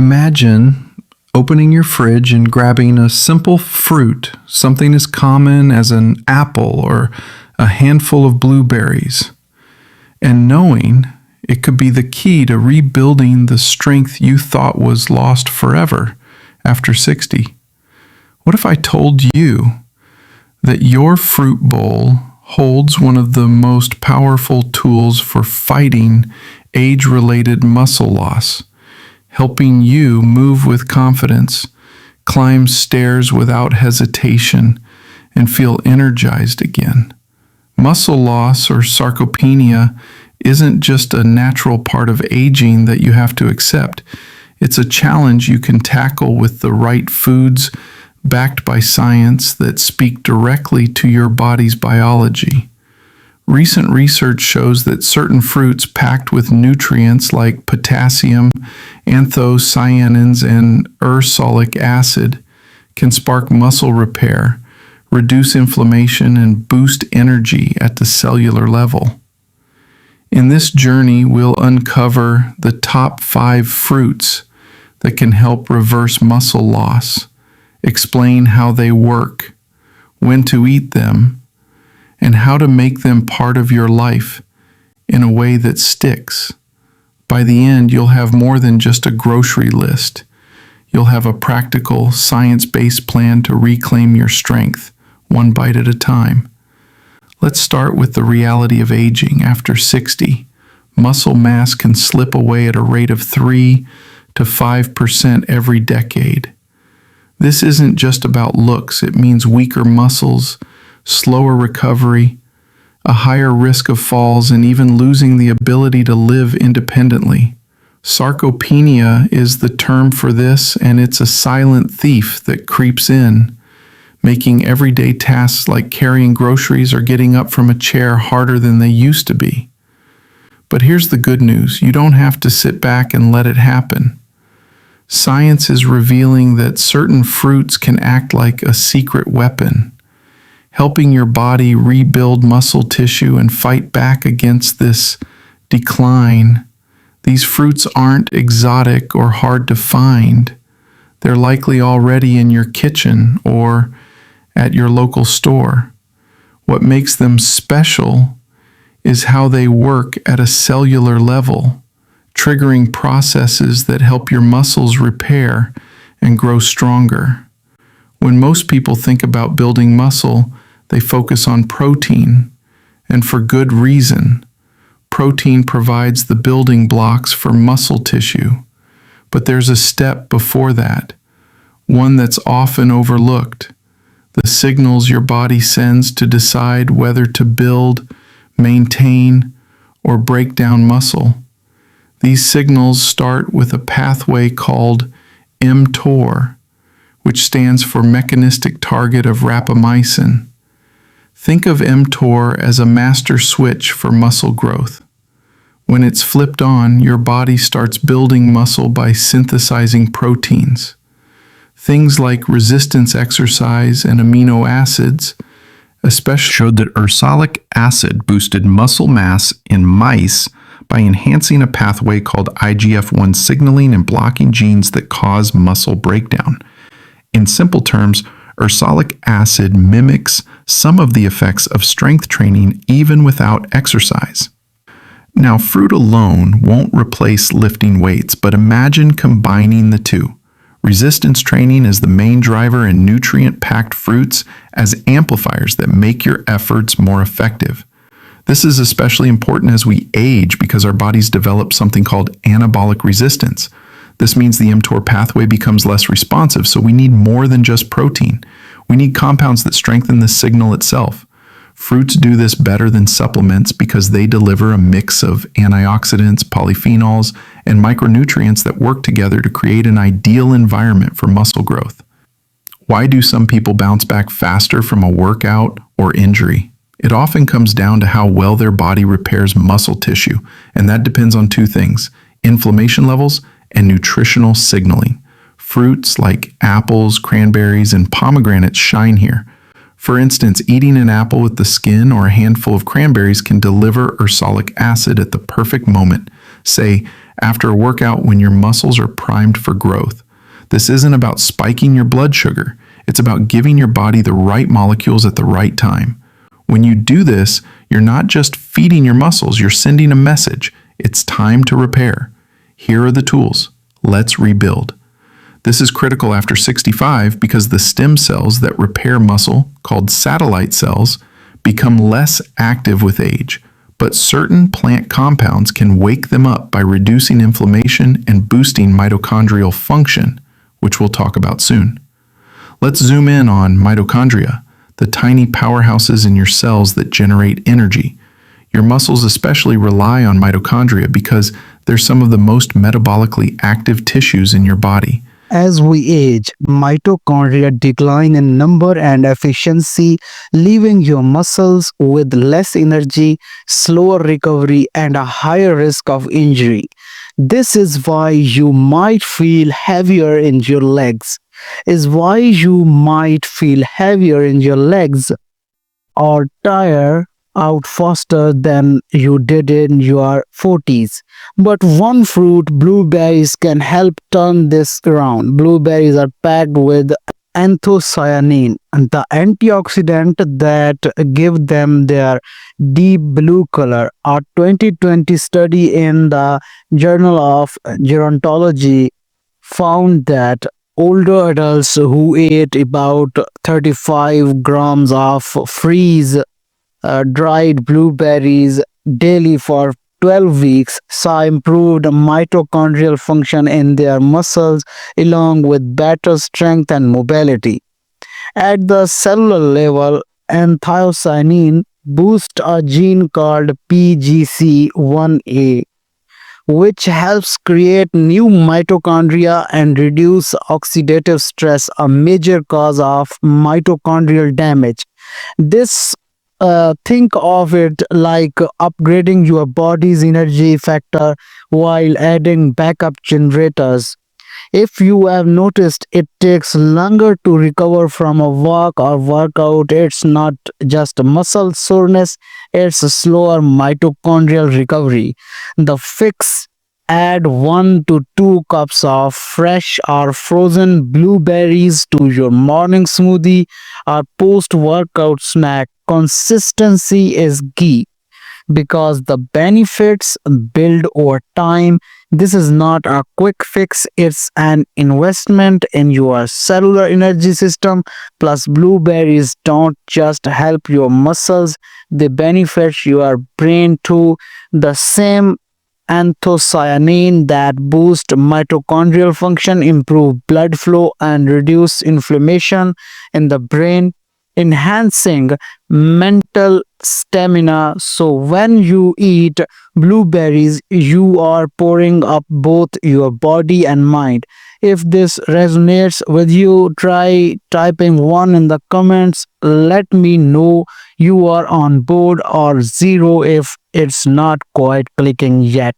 Imagine opening your fridge and grabbing a simple fruit, something as common as an apple or a handful of blueberries, and knowing it could be the key to rebuilding the strength you thought was lost forever after 60. What if I told you that your fruit bowl holds one of the most powerful tools for fighting age-related muscle loss, helping you move with confidence, climb stairs without hesitation, and feel energized again? Muscle loss or sarcopenia isn't just a natural part of aging that you have to accept. It's a challenge you can tackle with the right foods backed by science that speak directly to your body's biology. Recent research shows that certain fruits packed with nutrients like potassium, anthocyanins, and ursolic acid can spark muscle repair, reduce inflammation, and boost energy at the cellular level. In this journey, we'll uncover the top 5 fruits that can help reverse muscle loss, explain how they work, when to eat them, and how to make them part of your life in a way that sticks. By the end, you'll have more than just a grocery list. You'll have a practical, science-based plan to reclaim your strength, one bite at a time. Let's start with the reality of aging. After 60, muscle mass can slip away at a rate of 3 to 5% every decade. This isn't just about looks. It means weaker muscles, slower recovery, a higher risk of falls, and even losing the ability to live independently. Sarcopenia is the term for this, and it's a silent thief that creeps in, making everyday tasks like carrying groceries or getting up from a chair harder than they used to be. But here's the good news. You don't have to sit back and let it happen. Science is revealing that certain fruits can act like a secret weapon, helping your body rebuild muscle tissue and fight back against this decline. These fruits aren't exotic or hard to find. They're likely already in your kitchen or at your local store. What makes them special is how they work at a cellular level, triggering processes that help your muscles repair and grow stronger. When most people think about building muscle, they focus on protein, and for good reason. Protein provides the building blocks for muscle tissue, but there's a step before that, one that's often overlooked: the signals your body sends to decide whether to build, maintain, or break down muscle. These signals start with a pathway called mTOR, which stands for Mechanistic Target of Rapamycin. Think of mTOR as a master switch for muscle growth. When it's flipped on, your body starts building muscle by synthesizing proteins. Things like resistance exercise and amino acids, especially, showed that ursolic acid boosted muscle mass in mice by enhancing a pathway called IGF-1 signaling and blocking genes that cause muscle breakdown. In simple terms, ursolic acid mimics some of the effects of strength training even without exercise. Now, fruit alone won't replace lifting weights, but imagine combining the two. Resistance training is the main driver, and nutrient-packed fruits as amplifiers that make your efforts more effective. This is especially important as we age because our bodies develop something called anabolic resistance. This means the mTOR pathway becomes less responsive, so we need more than just protein. We need compounds that strengthen the signal itself. Fruits do this better than supplements because they deliver a mix of antioxidants, polyphenols, and micronutrients that work together to create an ideal environment for muscle growth. Why do some people bounce back faster from a workout or injury? It often comes down to how well their body repairs muscle tissue, and that depends on 2 things: inflammation levels and nutritional signaling. Fruits like apples, cranberries, and pomegranates shine here. For instance, eating an apple with the skin or a handful of cranberries can deliver ursolic acid at the perfect moment, say, after a workout when your muscles are primed for growth. This isn't about spiking your blood sugar, it's about giving your body the right molecules at the right time. When you do this, you're not just feeding your muscles, you're sending a message. It's time to repair. Here are the tools. Let's rebuild. This is critical after 65 because the stem cells that repair muscle, called satellite cells, become less active with age, but certain plant compounds can wake them up by reducing inflammation and boosting mitochondrial function, which we'll talk about soon. Let's zoom in on mitochondria, the tiny powerhouses in your cells that generate energy. Your muscles especially rely on mitochondria because they're some of the most metabolically active tissues in your body. As we age, mitochondria decline in number and efficiency, leaving your muscles with less energy, slower recovery, and a higher risk of injury. This is why you might feel heavier in your legs. Or tire out faster than you did in your 40s. But one fruit, blueberries, can help turn this around. Blueberries are packed with anthocyanin, the antioxidant that give them their deep blue color. A 2020 study in the Journal of Gerontology found that older adults who ate about 35 grams of freeze dried blueberries daily for 12 weeks saw improved mitochondrial function in their muscles along with better strength and mobility. At the cellular level, anthocyanin boosts a gene called PGC1A, which helps create new mitochondria and reduce oxidative stress, a major cause of mitochondrial damage. This think of it like upgrading your body's energy factor while adding backup generators. If you have noticed it takes longer to recover from a walk or workout, it's not just muscle soreness, it's a slower mitochondrial recovery. The fix: add 1 to 2 cups of fresh or frozen blueberries to your morning smoothie or post workout snack. Consistency is key because the benefits build over time. This is not a quick fix, it's an investment in your cellular energy system. Plus, blueberries don't just help your muscles, they benefit your brain too. The same anthocyanin that boost mitochondrial function, improve blood flow, and reduce inflammation in the brain, enhancing mental stamina. So when you eat blueberries, you are pouring up both your body and mind. If this resonates with you, try typing 1 in the comments. Let me know you are on board, or 0 if it's not quite clicking yet.